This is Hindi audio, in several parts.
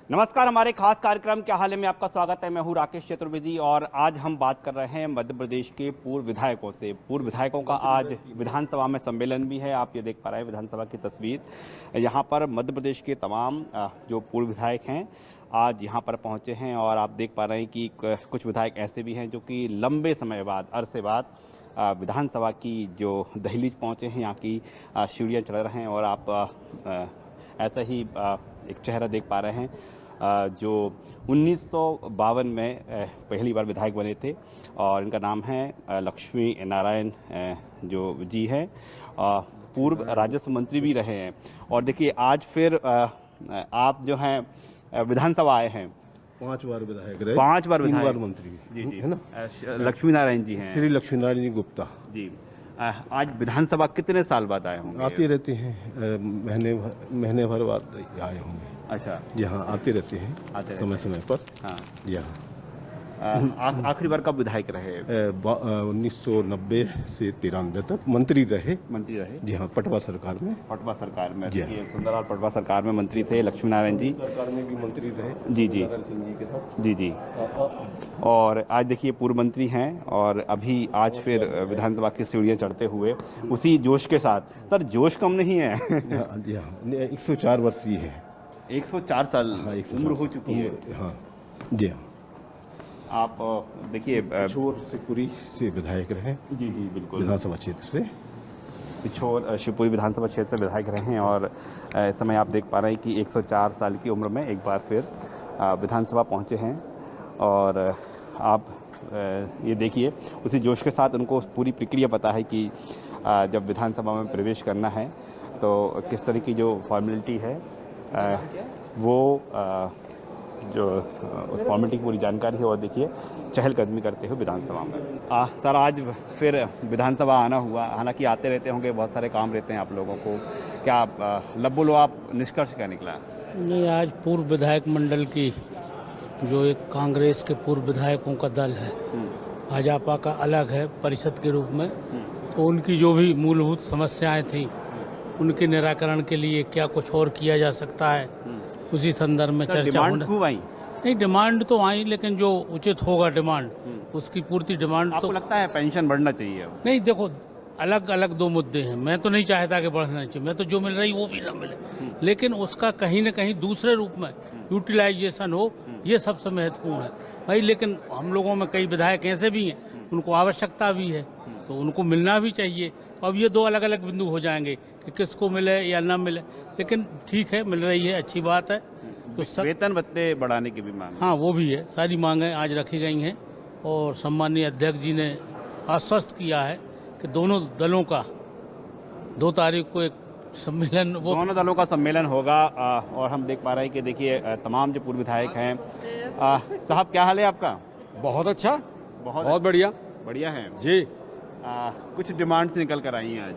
नमस्कार, हमारे खास कार्यक्रम क्या हाल है में आपका स्वागत है। मैं हूं राकेश चतुर्वेदी और आज हम बात कर रहे हैं मध्य प्रदेश के पूर्व विधायकों से। पूर्व विधायकों का आज विधानसभा में सम्मेलन भी है। आप ये देख पा रहे हैं विधानसभा की तस्वीर। यहाँ पर मध्य प्रदेश के तमाम जो पूर्व विधायक हैं आज यहाँ पर पहुँचे हैं और आप देख पा रहे हैं कि कुछ विधायक ऐसे भी हैं जो कि लंबे समय बाद, अरसे बाद विधानसभा की जो दहलीज पहुँचे हैं, यहाँ की सीढ़ियाँ चढ़ रहे हैं। और आप ऐसा ही एक चेहरा देख पा रहे हैं जो 1952 में पहली बार विधायक बने थे और इनका नाम है लक्ष्मी नारायण जो जी हैं। पूर्व राजस्व मंत्री भी रहे हैं। और देखिए आज फिर आप जो हैं विधानसभा आए हैं। 5 बार विधायक रहे, 5 बार विधायक, 3 बार मंत्री जी है ना। लक्ष्मी नारायण जी हैं, श्री लक्ष्मी नारायण जी गुप्ता जी। आज विधानसभा कितने साल बाद आए होंगे? आते रहते हैं, महीने भर बाद आए होंगे। अच्छा, यहाँ आते रहते हैं समय समय पर। हाँ, यहाँ आखिरी बार कब विधायक रहे? 1990 से 93 तक मंत्री रहे जी हाँ, पटवा सरकार में। पटवा सरकार में सुंदरलाल पटवा सरकार में मंत्री थे लक्ष्मी नारायण जी। सरकार में भी मंत्री रहे जी जी सिंह जी के साथ। जी। और आज देखिए पूर्व मंत्री हैं और अभी आज फिर विधानसभा की सीढ़ियाँ चढ़ते हुए उसी जोश के साथ। सर जोश कम नहीं है। जी हाँ, 104 वर्षीय है। 104 साल उम्र हो चुकी है। हाँ जी हाँ। आप देखिए पिछोर शिवपुरी से विधायक रहे। जी बिल्कुल, विधानसभा क्षेत्र से पिछोर शिवपुरी विधानसभा क्षेत्र से विधायक रहे हैं। और इस समय आप देख पा रहे हैं कि 104 साल की उम्र में एक बार फिर विधानसभा पहुंचे हैं। और आप ये देखिए उसी जोश के साथ उनको पूरी प्रक्रिया पता है कि जब विधानसभा में प्रवेश करना है तो किस तरह की जो फॉर्मेलिटी है वो जो उस फॉर्मेलिटी की पूरी जानकारी है। और देखिए चहलकदमी करते हुए विधानसभा में सर आज फिर विधानसभा आना हुआ। हालांकि आते रहते होंगे, बहुत सारे काम रहते हैं आप लोगों को। क्या आप लब्बो आप निष्कर्ष क्या निकला? नहीं, आज पूर्व विधायक मंडल की जो एक कांग्रेस के पूर्व विधायकों का दल है, भाजपा का अलग है परिषद के रूप में, तो उनकी जो भी मूलभूत समस्याएं थी उनके निराकरण के लिए क्या कुछ और किया जा सकता है, उसी संदर्भ में चर्चा होने। नहीं, डिमांड तो आई, लेकिन जो उचित होगा डिमांड उसकी पूर्ति डिमांड। आपको तो लगता है पेंशन बढ़ना चाहिए? नहीं, देखो अलग अलग दो मुद्दे हैं। मैं तो नहीं चाहता कि बढ़ना चाहिए, मैं तो जो मिल रही वो भी ना मिले, लेकिन उसका कहीं न कहीं दूसरे रूप में यूटिलाइजेशन हो, ये सबसे महत्वपूर्ण है भाई। लेकिन हम लोगों में कई विधायक ऐसे भी हैं उनको आवश्यकता भी है तो उनको मिलना भी चाहिए। तो अब ये दो अलग अलग बिंदु हो जाएंगे कि किसको मिले या ना मिले, लेकिन ठीक है मिल रही है, अच्छी बात है। तो वेतन भत्ते बढ़ाने की भी मांग? हाँ, वो भी है। सारी मांगें आज रखी गई हैं और सम्माननीय अध्यक्ष जी ने आश्वस्त किया है कि दोनों दलों का 2 तारीख को एक सम्मेलन, वो दोनों दलों का सम्मेलन होगा। और हम देख पा रहे हैं कि देखिए तमाम जो पूर्व विधायक हैं। साहब क्या हाल है आपका? बहुत अच्छा, बहुत बढ़िया है जी। कुछ डिमांड्स निकल कर आई हैं आज?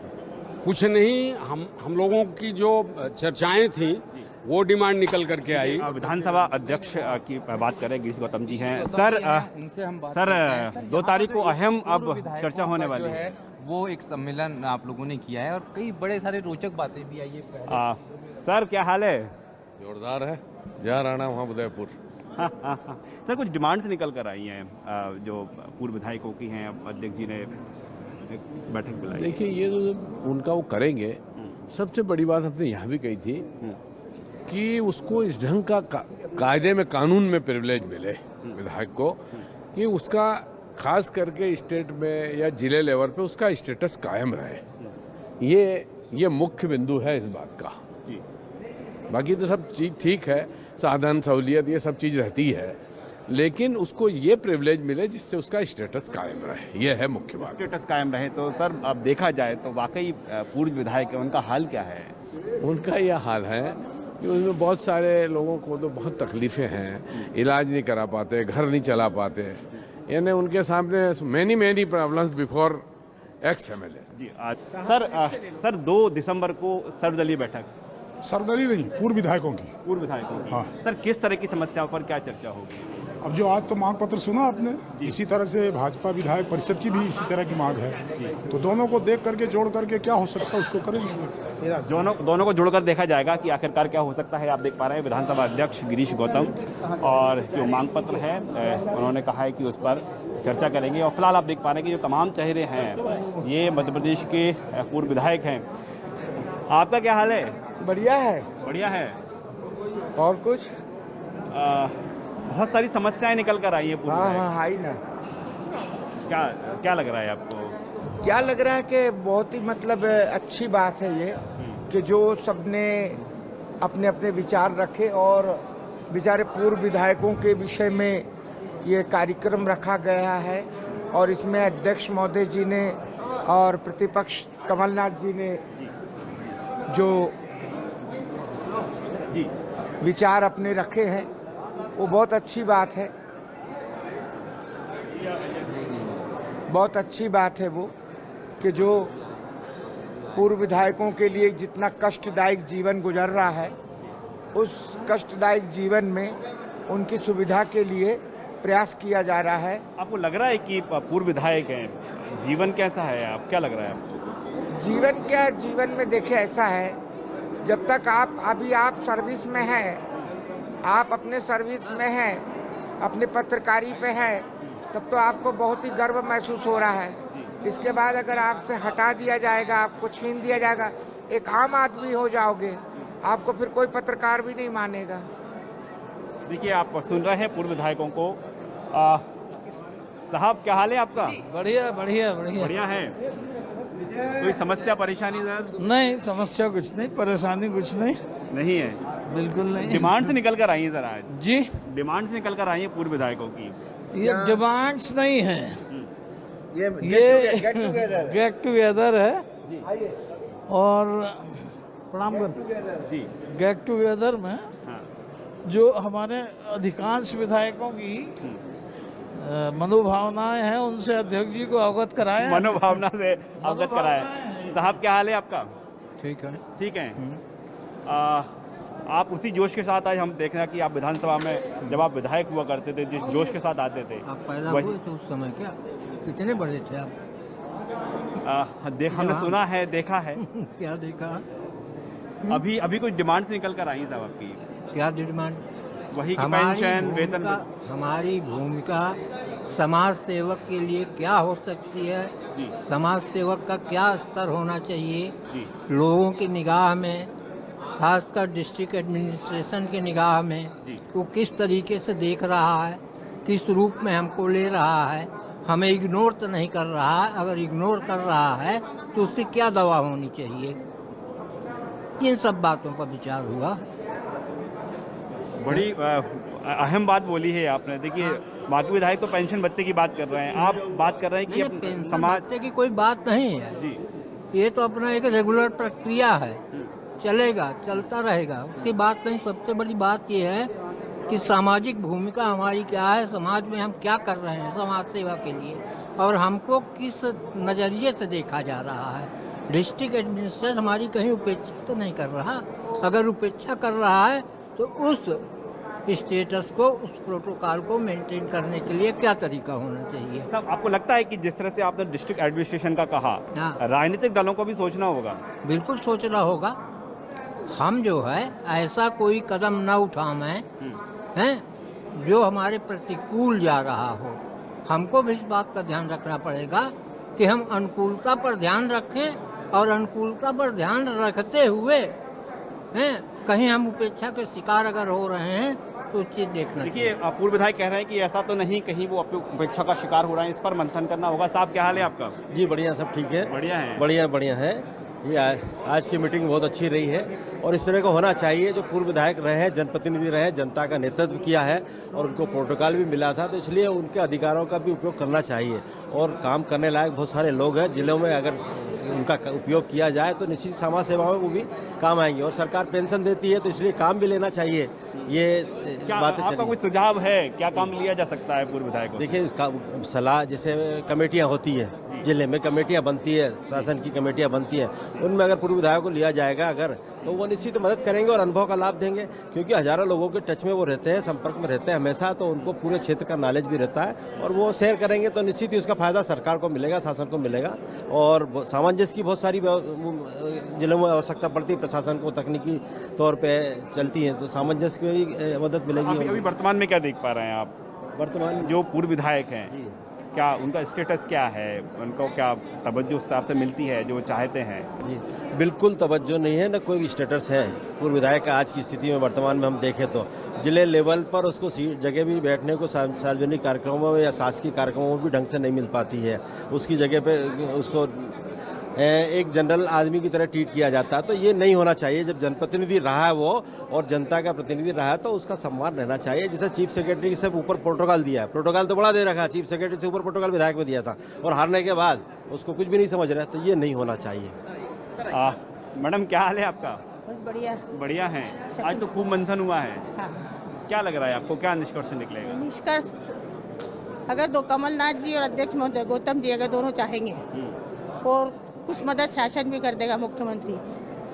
कुछ नहीं, हम लोगों की जो चर्चाएं थी वो डिमांड निकल करके आई। विधानसभा अध्यक्ष की बात करें, गिरीश गौतम जी हैं। सर 2 तारीख को अहम अब चर्चा होने वाली है। वो एक सम्मेलन आप लोगों ने किया है और कई बड़े सारे रोचक बातें भी आई है। सर क्या हाल है? जोरदार है, जहाँ राणा वहाँ उदयपुर। सर कुछ डिमांड्स निकल कर आई हैं जो पूर्व विधायकों की हैं। अध्यक्ष जी ने बैठक बुलाई। देखिए ये तो उनका वो करेंगे। सबसे बड़ी बात हमने यहाँ भी कही थी कि उसको इस ढंग का कायदे में, कानून में प्रिविलेज मिले विधायक को कि उसका खास करके स्टेट में या जिले लेवल पे उसका स्टेटस कायम रहे। ये मुख्य बिंदु है इस बात का। बाकी तो सब चीज़ ठीक है, साधन सहूलियत ये सब चीज़ रहती है, लेकिन उसको ये प्रिविलेज मिले जिससे उसका स्टेटस कायम रहे। ये है मुख्य बात। स्टेटस कायम रहे तो सर अब देखा जाए तो वाकई पूर्व विधायक उनका हाल क्या है? उनका यह हाल है कि उसमें बहुत सारे लोगों को तो बहुत तकलीफ़ें हैं, इलाज नहीं करा पाते, घर नहीं चला पाते, यानी उनके सामने many problems before x MLA। जी आज सर 2 दिसंबर को सर्वदलीय बैठक। सर्वदलीय नहीं, पूर्व विधायकों की। पूर्व विधायकों की। हाँ। सर किस तरह की समस्याओं पर क्या चर्चा होगी? अब जो आज तो मांग पत्र सुना आपने, इसी तरह से भाजपा विधायक परिषद की भी इसी तरह की मांग है, तो दोनों को देख करके जोड़ करके क्या हो सकता है उसको करेंगे। दोनों को जोड़कर देखा जाएगा कि आखिरकार क्या हो सकता है। आप देख पा रहे हैं विधानसभा अध्यक्ष गिरीश गौतम, और जो मांग पत्र है उन्होंने कहा है कि उस पर चर्चा करेंगे। और फिलहाल आप देख पा रहे हैं कि जो तमाम चेहरे हैं ये मध्य प्रदेश के पूर्व विधायक हैं। आपका क्या हाल है? बढ़िया है। बढ़िया है। और कुछ बहुत सारी समस्याएं निकल कर आई है पूर्व हाँ विधायक। हाँ, आई ना। क्या क्या लग रहा है आपको? क्या लग रहा है कि बहुत ही मतलब अच्छी बात है ये कि जो सबने अपने अपने विचार रखे और बेचारे पूर्व विधायकों के विषय में ये कार्यक्रम रखा गया है, और इसमें अध्यक्ष महोदय जी ने और प्रतिपक्ष कमलनाथ जी ने जो विचार अपने रखे हैं वो बहुत अच्छी बात है। बहुत अच्छी बात है वो कि जो पूर्व विधायकों के लिए जितना कष्टदायक जीवन गुजर रहा है, उस कष्टदायक जीवन में उनकी सुविधा के लिए प्रयास किया जा रहा है। आपको लग रहा है कि पूर्व विधायक हैं, जीवन कैसा है? आप क्या लग रहा है आपको? जीवन क्या, जीवन में देखिए ऐसा है, जब तक आप सर्विस में हैं, आप अपने सर्विस में हैं, अपने पत्रकारी पे हैं, तब तो आपको बहुत ही गर्व महसूस हो रहा है। इसके बाद अगर आपसे हटा दिया जाएगा, आपको छीन दिया जाएगा, एक आम आदमी हो जाओगे, आपको फिर कोई पत्रकार भी नहीं मानेगा। देखिए, आप सुन रहे हैं पूर्व विधायकों को। साहब क्या हाल है आपका? बढ़िया बढ़िया बढ़िया बढ़िया है। कोई समस्या परेशानी सर? नहीं, समस्या कुछ नहीं, परेशानी कुछ नहीं, नहीं है, बिल्कुल नहीं। डिमांड से निकल कर आई है सर आज? जी, डिमांड से निकल कर आई है पूर्व विधायकों की। ये डिमांड्स नहीं है, ये गेट टुगेदर है। और प्रणाम कर जी, गेट टुगेदर में हाँ, जो हमारे अधिकांश विधायकों की मनोभावनाएं हैं, उनसे अध्यक्ष जी को अवगत कराया। मनोभावना से अवगत कराया। साहब क्या हाल है आपका? ठीक है। ठीक है। आप उसी जोश के साथ आज हम देख रहे हैं कि आप विधानसभा में जब आप विधायक हुआ करते थे, जिस जोश के साथ आते थे, आप पैदा हुए थे उस समय, क्या कितने बड़े थे आप? हमने सुना है, देखा है। क्या देखा? अभी कुछ डिमांड से निकल कर आई साहब आपकी? क्या डिमांड? वही कि पेंशन, वेतन। हमारी भूमिका समाज सेवक के लिए क्या हो सकती है, समाज सेवक का क्या स्तर होना चाहिए लोगों की निगाह में, खासकर डिस्ट्रिक्ट एडमिनिस्ट्रेशन की निगाह में, वो किस तरीके से देख रहा है, किस रूप में हमको ले रहा है, हमें इग्नोर तो नहीं कर रहा है, अगर इग्नोर कर रहा है तो उसकी क्या दवा होनी चाहिए, इन सब बातों पर विचार हुआ। बड़ी अहम बात बोली है आपने। देखिए, बाकी विधायक तो पेंशन भत्ते की बात कर रहे हैं, आप बात कर रहे हैं कि पेंशन समाज भत्ते की कोई बात नहीं है जी, ये तो अपना एक रेगुलर प्रक्रिया है, चलेगा, चलता रहेगा, उसकी बात नहीं। सबसे बड़ी बात ये है कि सामाजिक भूमिका हमारी क्या है, समाज में हम क्या कर रहे हैं समाज सेवा के लिए, और हमको किस नज़रिए से देखा जा रहा है। डिस्ट्रिक्ट एडमिनिस्ट्रेटर हमारी कहीं उपेक्षा तो नहीं कर रहा, अगर उपेक्षा कर रहा है तो उस स्टेटस को, उस प्रोटोकॉल को मेंटेन करने के लिए क्या तरीका होना चाहिए। तब आपको लगता है कि जिस तरह से आपने डिस्ट्रिक्ट एडमिनिस्ट्रेशन का कहा, राजनीतिक दलों को भी सोचना होगा? बिल्कुल सोचना होगा। हम जो है ऐसा कोई कदम न उठाएं हैं जो हमारे प्रतिकूल जा रहा हो। हमको भी इस बात का ध्यान रखना पड़ेगा कि हम अनुकूलता पर ध्यान रखें, और अनुकूलता पर ध्यान रखते हुए हैं कहीं हम उपेक्षा के शिकार अगर हो रहे हैं तो चीज़ देखना। देखिए, पूर्व विधायक कह रहे हैं कि ऐसा तो नहीं, कहीं वो उपेक्षा का शिकार हो रहे हैं, इस पर मंथन करना होगा। साहब क्या हाल है आपका? जी बढ़िया, सब ठीक है। बढ़िया है। बढ़िया है। ये आज की मीटिंग बहुत अच्छी रही है, और इस तरह का होना चाहिए। जो पूर्व विधायक रहे हैं, जनप्रतिनिधि रहे हैं, जनता का नेतृत्व किया है, और उनको प्रोटोकॉल भी मिला था, तो इसलिए उनके अधिकारों का भी उपयोग करना चाहिए। और काम करने लायक बहुत सारे लोग हैं जिलों में, अगर उनका उपयोग किया जाए तो निश्चित समाज सेवा में वो भी काम आएंगे। और सरकार पेंशन देती है, तो इसलिए काम भी लेना चाहिए। ये बातें आपका कोई सुझाव है, क्या काम लिया जा सकता है पूर्व विधायकों? देखिए, इसका सलाह, जैसे कमेटियाँ होती है, जिले में कमेटियां बनती है, शासन की कमेटियां बनती हैं, उनमें अगर पूर्व विधायक को लिया जाएगा अगर, तो वो निश्चित मदद करेंगे और अनुभव का लाभ देंगे, क्योंकि हजारों लोगों के टच में वो रहते हैं, संपर्क में रहते हैं हमेशा, तो उनको पूरे क्षेत्र का नॉलेज भी रहता है और वो शेयर करेंगे तो निश्चित ही उसका फायदा सरकार को मिलेगा, शासन को मिलेगा। और सामंजस्य की बहुत सारी जिलों में आवश्यकता पड़ती है, प्रशासन को तकनीकी तौर पर चलती है, तो सामंजस्य की भी मदद मिलेगी। अभी वर्तमान में क्या देख पा रहे हैं आप? वर्तमान जो पूर्व विधायक हैं, क्या उनका स्टेटस क्या है, उनको क्या तवज्जो उस तरफ से मिलती है जो वो चाहते हैं? जी बिल्कुल तवज्जो नहीं है, न कोई स्टेटस है पूर्व विधायक का आज की स्थिति में। वर्तमान में हम देखें तो जिले लेवल पर उसको जगह भी बैठने को सार्वजनिक कार्यक्रमों में या शासकीय कार्यक्रमों में भी ढंग से नहीं मिल पाती है, उसकी जगह पे उसको एक जनरल आदमी की तरह ट्रीट किया जाता है, तो ये नहीं होना चाहिए। जब जनप्रतिनिधि रहा है वो और जनता का प्रतिनिधि रहा है तो उसका सम्मान रहना चाहिए। जैसे चीफ सेक्रेटरी से ऊपर प्रोटोकॉल दिया है, प्रोटोकॉल तो बड़ा दे रखा है, चीफ सेक्रेटरी से ऊपर प्रोटोकॉल विधायक में दिया था और हारने के बाद उसको कुछ भी नहीं समझ रहा है, तो ये नहीं होना चाहिए। मैडम क्या हाल है आपका? बस बढ़िया बढ़िया है। आज तो खूब मंथन हुआ है, हाँ। क्या लग रहा है आपको, क्या निष्कर्ष निकलेगा? निष्कर्ष अगर दो कमलनाथ जी और अध्यक्ष महोदय गौतम जी अगर दोनों चाहेंगे और कुछ मदद शासन भी कर देगा मुख्यमंत्री,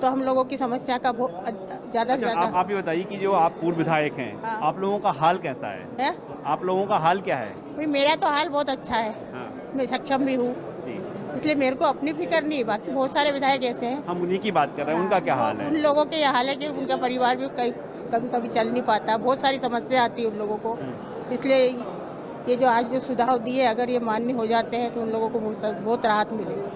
तो हम लोगों की समस्या का ज़्यादा से ज़्यादा। आप ये बताइए कि जो आप पूर्व विधायक हैं, हाँ। आप लोगों का हाल कैसा है? आप लोगों का हाल क्या है? भाई मेरा तो हाल बहुत अच्छा है, हाँ। मैं सक्षम भी हूँ, इसलिए मेरे को अपनी फिक्र नहीं। बाकी बहुत सारे विधायक ऐसे हैं, हम उन्हीं की बात कर रहे हैं, उनका क्या हाल है? उन लोगों के यह हाल है कि उनका परिवार भी कभी कभी चल नहीं पाता, बहुत सारी समस्या आती है उन लोगों को। इसलिए ये जो आज जो सुझाव दिए अगर ये मान्य हो जाते हैं तो उन लोगों को बहुत राहत मिलेगी।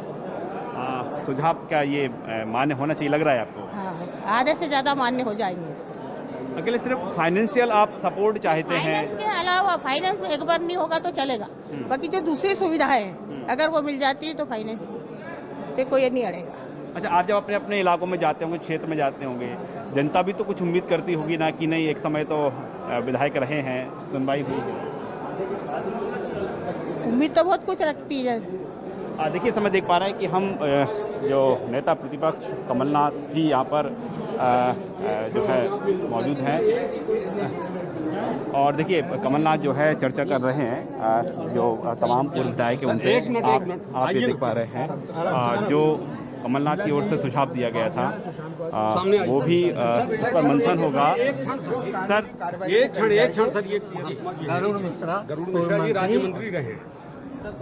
सुझाव क्या ये मान्य होना चाहिए लग रहा है आपको? हाँ, आधे से ज़्यादा मान्य हो जाएंगे इसमें। अकेले सिर्फ फाइनेंशियल आप सपोर्ट चाहते हैं? फाइनेंस के अलावा, फाइनेंस एक बार नहीं होगा तो चलेगा, बाकी जो दूसरी सुविधाएं हैं अगर वो मिल जाती है तो फाइनेंस पे कोई नहीं अड़ेगा। अच्छा, आप जब अपने अपने इलाकों में जाते होंगे, क्षेत्र में जाते होंगे, जनता भी तो कुछ उम्मीद करती होगी ना कि नहीं, एक समय तो विधायक रहे हैं, सुनवाई हुई है? उम्मीद तो बहुत कुछ रखती है। देखिए, समय देख पा रहे हैं कि हम जो नेता प्रतिपक्ष कमलनाथ भी यहाँ पर जो है मौजूद हैं, और देखिए कमलनाथ जो है चर्चा कर रहे हैं जो तमाम पूर्व विधायक उनसे। आप ये देख पा रहे हैं जो कमलनाथ की ओर से सुझाव दिया गया था, वो भी उस पर मंथन होगा। सर एक क्षण सर, ये गरुड़ मिश्रा जी राज्य मंत्री रहे,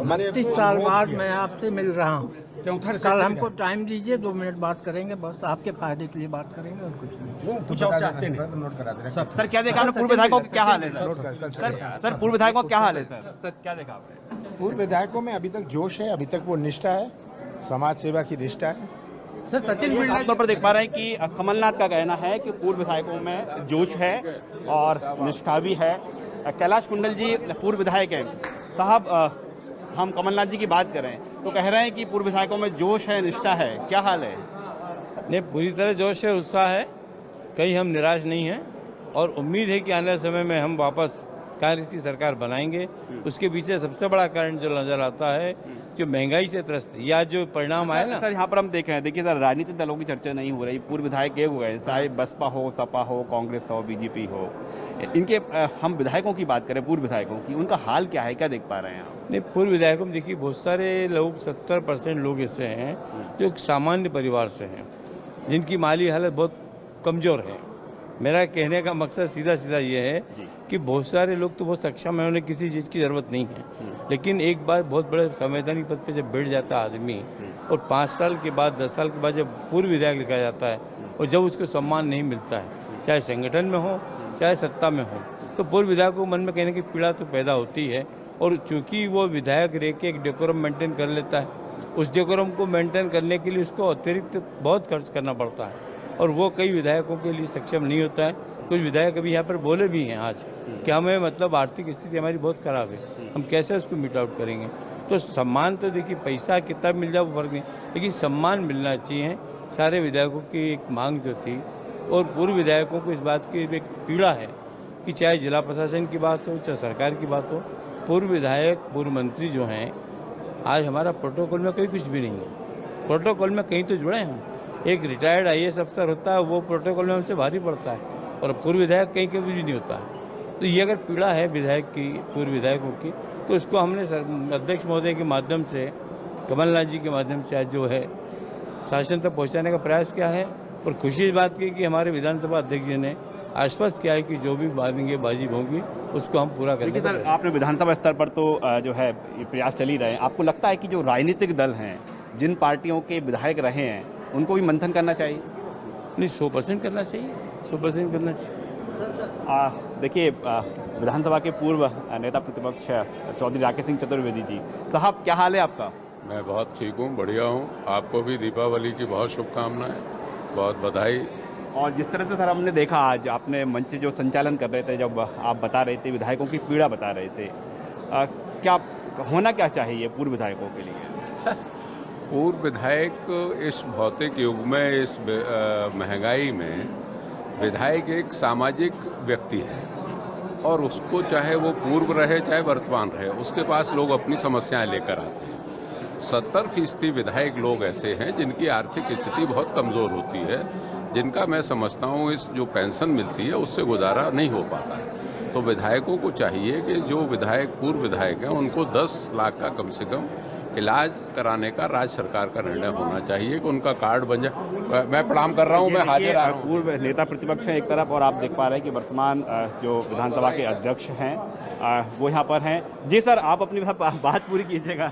32 साल बाद मैं आपसे मिल रहा हूँ। कल हमको नहीं, टाइम दीजिए, 2 मिनट बात करेंगे, बस आपके फायदे के लिए बात करेंगे और कुछ नहीं। वो कुछ और चाहते नहीं। सर क्या देखा आपने? पूर्व विधायकों का क्या हाल है सर? पूर्व विधायकों का क्या हाल है सर? क्या देखा आपने? पूर्व विधायकों में अभी तक जोश है, अभी तक वो निष्ठा है, समाज सेवा की निष्ठा है। सर सचिन आमतौर पर देख पा रहे हैं कि कमलनाथ का कहना है कि पूर्व विधायकों में जोश है और निष्ठा भी है। कैलाश कुंडल जी पूर्व विधायक हैं साहब, हम कमलनाथ जी की बात करें तो कह रहे हैं कि पूर्व विधायकों में जोश है, निष्ठा है, क्या हाल है? नहीं, पूरी तरह जोश है, उत्साह है, कहीं हम निराश नहीं हैं और उम्मीद है कि आने वाले समय में हम वापस कांग्रेस की सरकार बनाएंगे। उसके पीछे सबसे बड़ा कारण जो नजर आता है जो महंगाई से त्रस्त या जो परिणाम आए ना। सर यहाँ पर हम देख रहे हैं, देखिए सर, राजनीतिक दलों की चर्चा नहीं हो रही, पूर्व विधायक एक हुए, चाहे बसपा हो, सपा हो, कांग्रेस हो, बीजेपी हो, इनके हम विधायकों की बात करें, पूर्व विधायकों की, उनका हाल क्या है, क्या देख पा रहे हैं आप? नहीं, पूर्व विधायकों में देखिए बहुत सारे लोग, 70% लोग ऐसे हैं जो एक सामान्य परिवार से हैं, जिनकी माली हालत बहुत कमज़ोर है। मेरा कहने का मकसद सीधा सीधा ये है कि बहुत सारे लोग तो बहुत सक्षम हैं, उन्हें किसी चीज़ की ज़रूरत नहीं है, लेकिन एक बार बहुत बड़े संवैधानिक पद पे जब बैठ जाता है आदमी और 5 साल के बाद, 10 साल के बाद जब पूर्व विधायक लिखा जाता है और जब उसको सम्मान नहीं मिलता है, चाहे संगठन में हो चाहे सत्ता में हो, तो पूर्व विधायक को मन में कहने की पीड़ा तो पैदा होती है। और चूँकि वो विधायक रह के एक डेकोरम मेंटेन कर लेता है, उस डेकोरम को मेंटेन करने के लिए उसको अतिरिक्त बहुत खर्च करना पड़ता है और वो कई विधायकों के लिए सक्षम नहीं होता है। कुछ विधायक अभी यहाँ पर बोले भी हैं आज कि हमें मतलब आर्थिक स्थिति हमारी बहुत ख़राब है, हम कैसे उसको मीट आउट करेंगे। तो सम्मान तो देखिए पैसा कितना मिल जाए वो फर्क नहीं, लेकिन सम्मान मिलना चाहिए। सारे विधायकों की एक मांग जो थी और पूर्व विधायकों को इस बात की एक पीड़ा है कि चाहे जिला प्रशासन की बात हो चाहे सरकार की बात हो, पूर्व विधायक पूर्व मंत्री जो हैं आज हमारा प्रोटोकॉल में कहीं कुछ भी नहीं है। प्रोटोकॉल में कहीं तो जुड़े हम, एक रिटायर्ड IAS अफसर होता है वो प्रोटोकॉल में हमसे भारी पड़ता है और पूर्व विधायक कहीं के भी नहीं होता है। तो ये अगर पीड़ा है विधायक की, पूर्व विधायकों की, तो उसको हमने अध्यक्ष महोदय के माध्यम से कमलनाथ जी के माध्यम से आज जो है शासन तक पहुंचाने का प्रयास किया है। और खुशी इस बात की कि हमारे विधानसभा अध्यक्ष जी ने आश्वस्त किया है कि जो भी बाजी होगी उसको हम पूरा करेंगे। सर, आपने विधानसभा स्तर पर तो जो है ये प्रयास चल ही रहे हैं। आपको लगता है कि जो राजनीतिक दल हैं, जिन पार्टियों के विधायक रहे हैं, उनको भी मंथन करना चाहिए? नहीं, 100% करना चाहिए, 100% करना चाहिए। देखिए, विधानसभा के पूर्व नेता प्रतिपक्ष चौधरी राकेश सिंह चतुर्वेदी जी, साहब क्या हाल है आपका? मैं बहुत ठीक हूँ, बढ़िया हूँ। आपको भी दीपावली की बहुत शुभकामनाएं, बहुत बधाई। और जिस तरह से सर हमने देखा, आज आपने मंच जो संचालन कर रहे थे, जब आप बता रहे थे, विधायकों की पीड़ा बता रहे थे, क्या होना क्या चाहिए पूर्व विधायकों के लिए? पूर्व विधायक इस भौतिक युग में, इस महंगाई में, विधायक एक सामाजिक व्यक्ति है और उसको चाहे वो पूर्व रहे चाहे वर्तमान रहे, उसके पास लोग अपनी समस्याएं लेकर आते हैं। 70% विधायक लोग ऐसे हैं जिनकी आर्थिक स्थिति बहुत कमज़ोर होती है, जिनका मैं समझता हूँ इस जो पेंशन मिलती है उससे गुजारा नहीं हो पाता है। तो विधायकों को चाहिए कि जो विधायक पूर्व विधायक हैं उनको 10 लाख का कम से कम इलाज कराने का राज्य सरकार का निर्णय होना चाहिए कि उनका कार्ड बन जाए। मैं प्रणाम कर रहा हूँ, मैं हाजिर आ रहा हूँ। पूर्व नेता प्रतिपक्ष हैं एक तरफ, और आप देख पा रहे हैं कि वर्तमान जो विधानसभा के अध्यक्ष हैं वो यहाँ पर हैं। जी सर, आप अपनी बात पूरी कीजिएगा।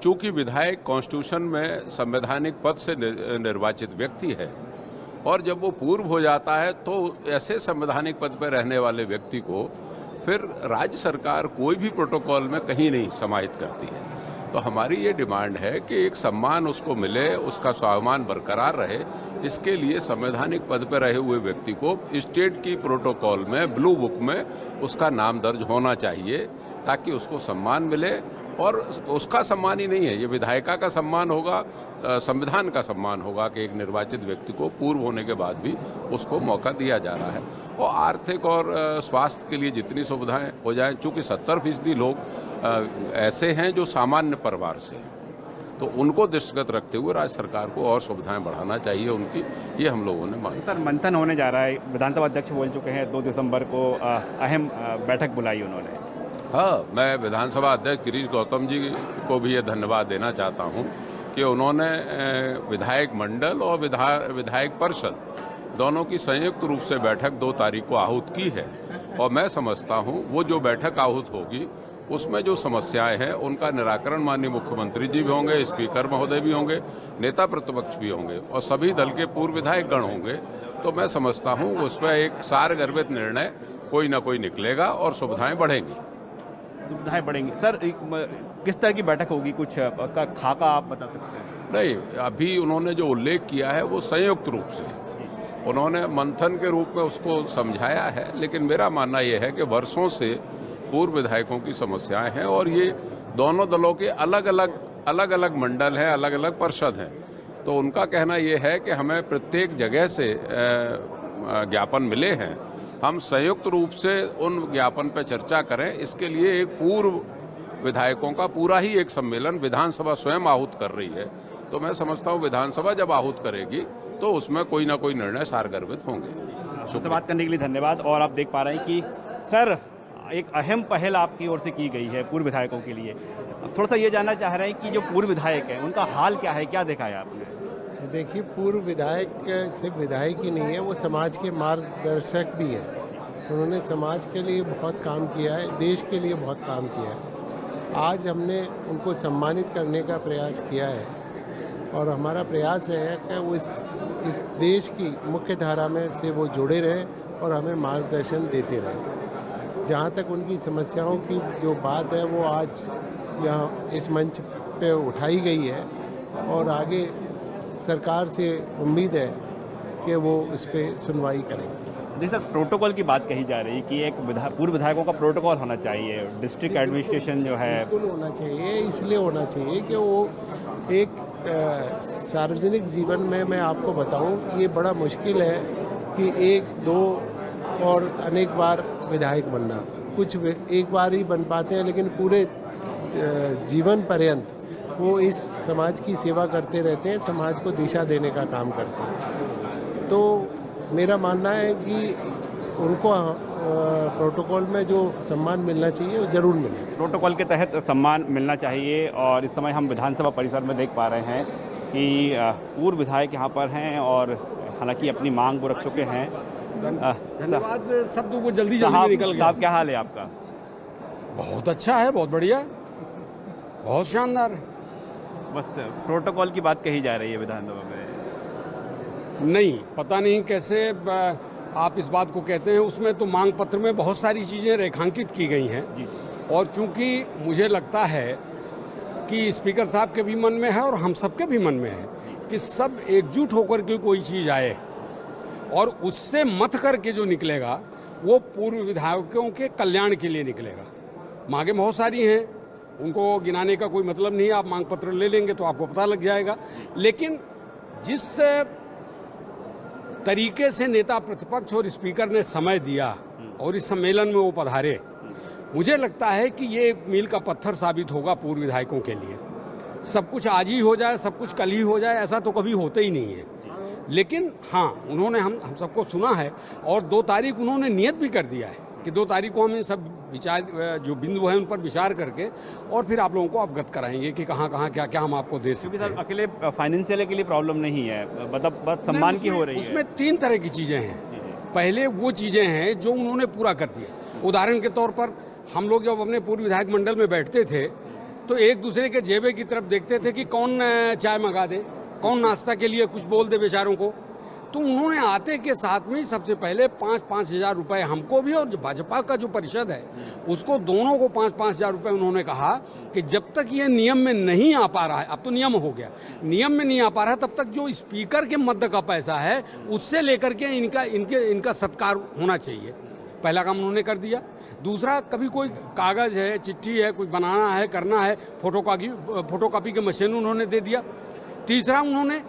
चूंकि विधायक कॉन्स्टिट्यूशन में संवैधानिक पद से निर्वाचित व्यक्ति है और जब वो पूर्व हो जाता है तो ऐसे संवैधानिक पद पर रहने वाले व्यक्ति को फिर राज्य सरकार कोई भी प्रोटोकॉल में कहीं नहीं समाहित करती है। तो हमारी ये डिमांड है कि एक सम्मान उसको मिले, उसका स्वाभिमान बरकरार रहे। इसके लिए संवैधानिक पद पर रहे हुए व्यक्ति को स्टेट की प्रोटोकॉल में, ब्लू बुक में उसका नाम दर्ज होना चाहिए ताकि उसको सम्मान मिले। और उसका सम्मान ही नहीं है, ये विधायिका का सम्मान होगा, संविधान का सम्मान होगा कि एक निर्वाचित व्यक्ति को पूर्व होने के बाद भी उसको मौका दिया जा रहा है। और आर्थिक और स्वास्थ्य के लिए जितनी सुविधाएं हो जाएं, चूँकि 70% लोग ऐसे हैं जो सामान्य परिवार से हैं, तो उनको दृष्टिगत रखते हुए राज्य सरकार को और सुविधाएं बढ़ाना चाहिए उनकी, ये हम लोगों ने मांगा। सर, मंथन होने जा रहा है, विधानसभा अध्यक्ष बोल चुके हैं 2 दिसंबर को अहम बैठक बुलाई उन्होंने। हाँ, मैं विधानसभा अध्यक्ष गिरीश गौतम जी को भी ये धन्यवाद देना चाहता हूँ कि उन्होंने विधायक मंडल और विधायक परिषद दोनों की संयुक्त रूप से बैठक 2 तारीख को आहूत की है। और मैं समझता हूँ वो जो बैठक आहूत होगी उसमें जो समस्याएं हैं उनका निराकरण माननीय मुख्यमंत्री जी भी होंगे, स्पीकर महोदय भी होंगे, नेता प्रतिपक्ष भी होंगे और सभी दल के पूर्व विधायक गण होंगे। तो मैं समझता हूँ उसमें एक सारगर्भित निर्णय कोई ना कोई निकलेगा और सुविधाएं बढ़ेंगी। सुविधाएं बढ़ेंगी। सर, किस तरह की बैठक होगी, कुछ उसका खाका आप बता सकते हैं? नहीं, अभी उन्होंने जो उल्लेख किया है वो संयुक्त रूप से उन्होंने मंथन के रूप में उसको समझाया है, लेकिन मेरा मानना यह है कि वर्षों से पूर्व विधायकों की समस्याएं हैं और ये दोनों दलों के अलग अलग मंडल हैं, अलग अलग परिषद हैं। तो उनका कहना ये है कि हमें प्रत्येक जगह से ज्ञापन मिले हैं, हम संयुक्त रूप से उन ज्ञापन पर चर्चा करें। इसके लिए एक पूर्व विधायकों का पूरा ही एक सम्मेलन विधानसभा स्वयं आहूत कर रही है। तो मैं समझता हूँ विधानसभा जब आहूत करेगी तो उसमें कोई ना कोई निर्णय सारगर्भित होंगे। बात करने के लिए धन्यवाद। और आप देख पा रहे हैं कि सर, एक अहम पहल आपकी ओर से की गई है पूर्व विधायकों के लिए। अब थोड़ा सा ये जानना चाह रहे हैं कि जो पूर्व विधायक है उनका हाल क्या है, क्या देखा है आपने? देखिए, पूर्व विधायक सिर्फ विधायक ही नहीं है, वो समाज के मार्गदर्शक भी है। उन्होंने समाज के लिए बहुत काम किया है, देश के लिए बहुत काम किया है। आज हमने उनको सम्मानित करने का प्रयास किया है और हमारा प्रयास रहेगा कि वो इस देश की मुख्य धारा में से वो जुड़े रहें और हमें मार्गदर्शन देते रहें। जहाँ तक उनकी समस्याओं की जो बात है वो आज यहाँ इस मंच पे उठाई गई है और आगे सरकार से उम्मीद है कि वो इस पर सुनवाई करेंगे। जी सर, प्रोटोकॉल की बात कही जा रही है कि एक पूर्व विधायकों का प्रोटोकॉल होना चाहिए, डिस्ट्रिक्ट एडमिनिस्ट्रेशन जो है बिल्कुल होना चाहिए। इसलिए होना चाहिए कि वो एक सार्वजनिक जीवन में, मैं आपको बताऊं, ये बड़ा मुश्किल है कि 1, 2 और अनेक बार विधायक बनना। कुछ एक बार ही बन पाते हैं, लेकिन पूरे जीवन पर्यंत वो इस समाज की सेवा करते रहते हैं, समाज को दिशा देने का काम करते हैं। तो मेरा मानना है कि उनको प्रोटोकॉल में जो सम्मान मिलना चाहिए वो जरूर मिलना चाहिए। प्रोटोकॉल के तहत सम्मान मिलना चाहिए। और इस समय हम विधानसभा परिसर में देख पा रहे हैं कि पूर्व विधायक यहाँ पर हैं और हालांकि अपनी मांग वो रख चुके हैं। धन्यवाद शब्द वो जल्दी जल्दी में निकल गया। साहब क्या हाल है आपका? बहुत अच्छा है, बहुत बढ़िया, बहुत शानदार है। बस प्रोटोकॉल की बात कही जा रही है विधानसभा में। नहीं, पता नहीं कैसे आप इस बात को कहते हैं। उसमें तो मांग पत्र में बहुत सारी चीज़ें रेखांकित की गई हैं और चूंकि मुझे लगता है कि स्पीकर साहब के भी मन में है और हम सबके भी मन में है कि सब एकजुट होकर के कोई चीज़ आए और उससे मत करके जो निकलेगा वो पूर्व विधायकों के कल्याण के लिए निकलेगा। मांगें बहुत सारी हैं, उनको गिनाने का कोई मतलब नहीं है। आप मांग पत्र ले लेंगे तो आपको पता लग जाएगा। लेकिन जिस तरीके से नेता प्रतिपक्ष और स्पीकर ने समय दिया और इस सम्मेलन में वो पधारे, मुझे लगता है कि ये एक मील का पत्थर साबित होगा पूर्व विधायकों के लिए। सब कुछ आज ही हो जाए, सब कुछ कल ही हो जाए, ऐसा तो कभी होता ही नहीं है। लेकिन हाँ, उन्होंने हम सबको सुना है और 2 तारीख उन्होंने नियत भी कर दिया है कि 2 तारीख को हम इन सब विचार जो बिंदु हैं उन पर विचार करके और फिर आप लोगों को अवगत कराएंगे कि कहाँ कहाँ क्या क्या हम आपको दे सकते हैं। अकेले फाइनेंशियल के लिए प्रॉब्लम नहीं है, मतलब बस सम्मान की हो रही है। उसमें 3 तरह की चीज़ें हैं। पहले वो चीज़ें हैं जो उन्होंने पूरा कर दिया। उदाहरण के तौर पर हम लोग जब अपने पूर्व विधायक मंडल में बैठते थे तो एक दूसरे के जेबे की तरफ देखते थे कि कौन चाय मंगा दे, कौन नाश्ता के लिए कुछ बोल दे बेचारों को। तो उन्होंने आते के साथ में सबसे पहले 5-5 हज़ार रुपये हमको भी और भाजपा का जो परिषद है उसको दोनों को 5-5 हज़ार रुपये उन्होंने कहा कि जब तक ये नियम में नहीं आ पा रहा है, अब तो नियम हो गया, नियम में नहीं आ पा रहा तब तक जो स्पीकर के मद का पैसा है उससे लेकर के इनका सत्कार होना चाहिए। पहला काम उन्होंने कर दिया। दूसरा, कभी कोई कागज़ है, चिट्ठी है, कुछ बनाना है, करना है, फोटोकॉपी के मशीन उन्होंने दे दिया। तीसरा, उन्होंने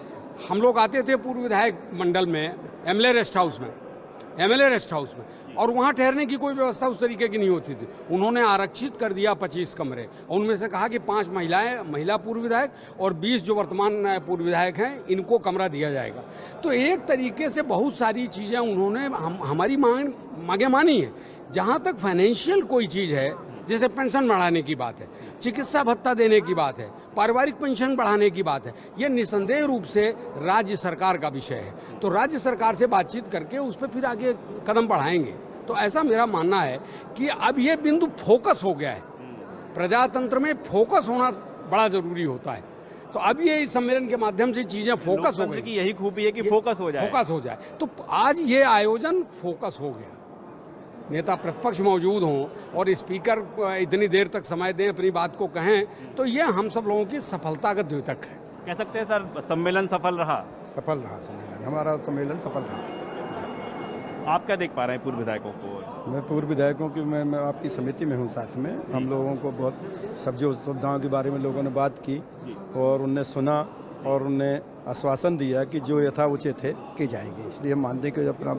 हम लोग आते थे पूर्व विधायक मंडल में एमएलए रेस्ट हाउस में और वहाँ ठहरने की कोई व्यवस्था उस तरीके की नहीं होती थी। उन्होंने आरक्षित कर दिया 25 कमरे और उनमें से कहा कि 5 महिला पूर्व विधायक और 20 जो वर्तमान पूर्व विधायक हैं इनको कमरा दिया जाएगा। तो एक तरीके से बहुत सारी चीज़ें उन्होंने हमारी मांगे मानी है। जहाँ तक फाइनेंशियल कोई चीज़ है, जैसे पेंशन बढ़ाने की बात है, चिकित्सा भत्ता देने की बात है, पारिवारिक पेंशन बढ़ाने की बात है, यह निसंदेह रूप से राज्य सरकार का विषय है। तो राज्य सरकार से बातचीत करके उस पर फिर आगे कदम बढ़ाएंगे। तो ऐसा मेरा मानना है कि अब ये बिंदु फोकस हो गया है। प्रजातंत्र में फोकस होना बड़ा ज़रूरी होता है। तो अब ये इस सम्मेलन के माध्यम से चीज़ें फोकस हो गई। यही खूबी है कि फोकस हो जाए। तो आज ये आयोजन फोकस हो गया। नेता प्रतिपक्ष मौजूद हों और स्पीकर इतनी देर तक समय दें, अपनी बात को कहें, तो ये हम सब लोगों की सफलता का द्योतक है। कह सकते हैं सर, सम्मेलन सफल रहा सम्मेलन, हमारा सम्मेलन सफल रहा। आप क्या देख पा रहे हैं पूर्व विधायकों को? मैं पूर्व विधायकों की मैं आपकी समिति में हूँ साथ में। हम लोगों को बहुत सब जो सुविधाओं के बारे में लोगों ने बात की और उनने सुना और उनने आश्वासन दिया कि जो यथाउचित है की जाएगी। इसलिए हम मानते हैं कि अपना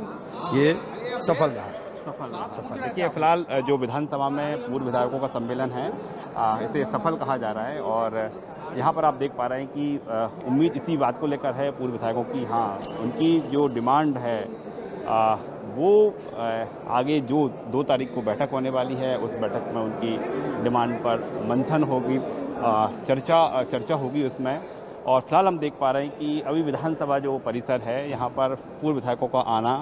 ये सफल रहा। देखिए, फिलहाल जो विधानसभा में पूर्व विधायकों का सम्मेलन है इसे सफल कहा जा रहा है और यहाँ पर आप देख पा रहे हैं कि उम्मीद इसी बात को लेकर है पूर्व विधायकों की। हाँ, उनकी जो डिमांड है वो आगे जो 2 तारीख को बैठक होने वाली है उस बैठक में उनकी डिमांड पर मंथन होगी, चर्चा होगी उसमें। और फिलहाल हम देख पा रहे हैं कि अभी विधानसभा जो परिसर है यहाँ पर पूर्व विधायकों का आना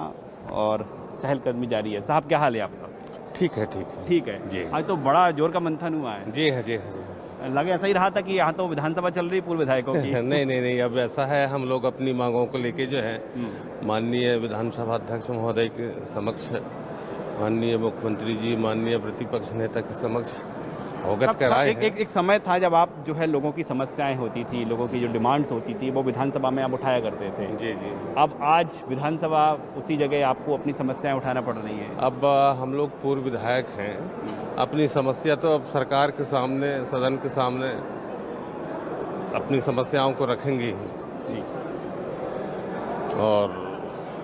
और चहलकदमी जारी है। साहब क्या हाल है आपका? ठीक है जी। आज तो बड़ा जोर का मंथन हुआ है। जी हाँ। लगे ऐसा ही रहा था कि यहाँ तो विधानसभा चल रही पूर्व विधायकों की। नहीं, अब ऐसा है, हम लोग अपनी मांगों को लेके जो है माननीय विधानसभा अध्यक्ष महोदय के समक्ष, माननीय मुख्यमंत्री जी, माननीय प्रतिपक्ष नेता के समक्ष अवगत कराए। एक समय था जब आप जो है लोगों की समस्याएं होती थी, लोगों की जो डिमांड्स होती थी वो विधानसभा में आप उठाया करते थे। जी। अब आज विधानसभा उसी जगह आपको अपनी समस्याएं उठाना पड़ रही है। अब हम लोग पूर्व विधायक हैं, अपनी समस्या तो अब सरकार के सामने, सदन के सामने अपनी समस्याओं को रखेंगे ही। और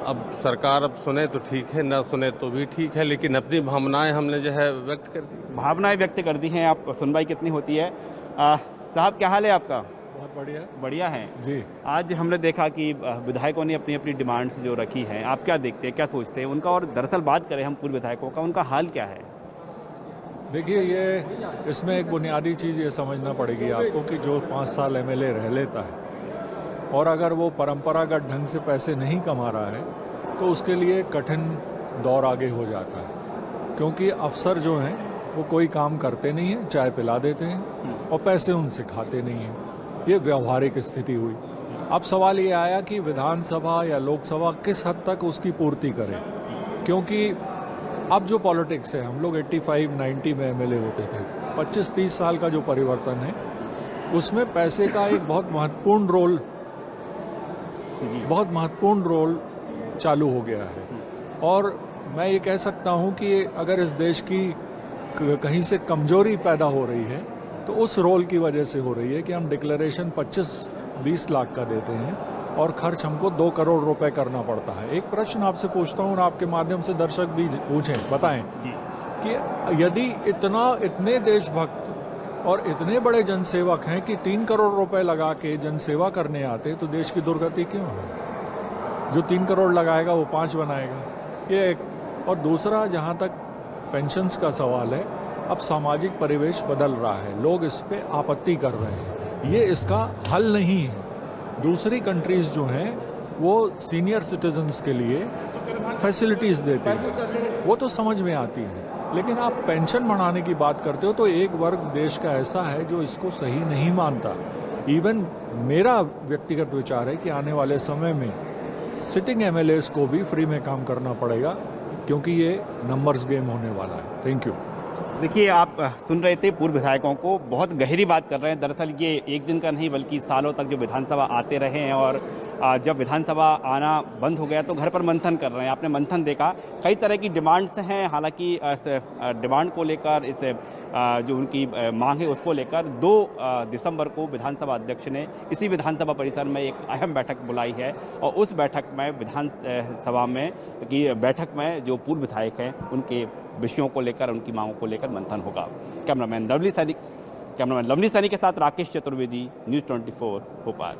अब सरकार अब सुने तो ठीक है, ना सुने तो भी ठीक है, लेकिन अपनी भावनाएं हमने जो है व्यक्त कर दी। भावनाएं व्यक्त कर दी हैं। आप सुनवाई कितनी होती है? साहब क्या हाल है आपका? बहुत बढ़िया बढ़िया है जी। आज हमने देखा कि विधायकों ने अपनी अपनी डिमांड्स जो रखी हैं, आप क्या देखते हैं, क्या सोचते हैं उनका? और दरअसल बात करें हम पूर्व विधायकों का, उनका हाल क्या है? देखिए, ये इसमें एक बुनियादी चीज़ ये समझना पड़ेगी आपको कि जो 5 साल एमएलए रह लेता है और अगर वो परंपरागत ढंग से पैसे नहीं कमा रहा है तो उसके लिए कठिन दौर आगे हो जाता है, क्योंकि अफसर जो हैं वो कोई काम करते नहीं हैं, चाय पिला देते हैं और पैसे उनसे खाते नहीं हैं। ये व्यवहारिक स्थिति हुई। अब सवाल ये आया कि विधानसभा या लोकसभा किस हद तक उसकी पूर्ति करे, क्योंकि अब जो पॉलिटिक्स है, हम लोग 85-90 में एमएलए होते थे, 25-30 साल का जो परिवर्तन है उसमें पैसे का एक बहुत महत्वपूर्ण रोल चालू हो गया है। और मैं ये कह सकता हूँ कि अगर इस देश की कहीं से कमजोरी पैदा हो रही है तो उस रोल की वजह से हो रही है कि हम डिक्लेरेशन 25-20 लाख का देते हैं और खर्च हमको 2 करोड़ रुपए करना पड़ता है। एक प्रश्न आपसे पूछता हूँ और आपके माध्यम से दर्शक भी पूछें, बताएं कि यदि इतने देशभक्त और इतने बड़े जनसेवक हैं कि 3 करोड़ रुपए लगा के जनसेवा करने आते तो देश की दुर्गति क्यों है? जो 3 करोड़ लगाएगा वो 5 बनाएगा, ये एक। और दूसरा, जहाँ तक पेंशन्स का सवाल है, अब सामाजिक परिवेश बदल रहा है, लोग इस पे आपत्ति कर रहे हैं, ये इसका हल नहीं है। दूसरी कंट्रीज़ जो हैं वो सीनियर सिटीजन्स के लिए फैसिलिटीज़ देते हैं, वो तो समझ में आती हैं, लेकिन आप पेंशन बढ़ाने की बात करते हो तो एक वर्ग देश का ऐसा है जो इसको सही नहीं मानता। इवन मेरा व्यक्तिगत विचार है कि आने वाले समय में सिटिंग एमएलएस को भी फ्री में काम करना पड़ेगा, क्योंकि ये नंबर्स गेम होने वाला है। Thank you. देखिए, आप सुन रहे थे पूर्व विधायकों को, बहुत गहरी बात कर रहे हैं। दरअसल ये एक दिन का नहीं बल्कि सालों तक जो विधानसभा आते रहे हैं और जब विधानसभा आना बंद हो गया तो घर पर मंथन कर रहे हैं। आपने मंथन देखा, कई तरह की डिमांड्स हैं। हालांकि इस डिमांड को लेकर, इस जो उनकी मांग है उसको लेकर 2 दिसंबर को विधानसभा अध्यक्ष ने इसी विधानसभा परिसर में एक अहम बैठक बुलाई है और उस बैठक में विधानसभा में की बैठक में जो पूर्व विधायक हैं उनके विषयों को लेकर, उनकी मांगों को लेकर मंथन होगा। कैमरामैन लवली सैनी के साथ राकेश चतुर्वेदी, न्यूज़ 24 भोपाल।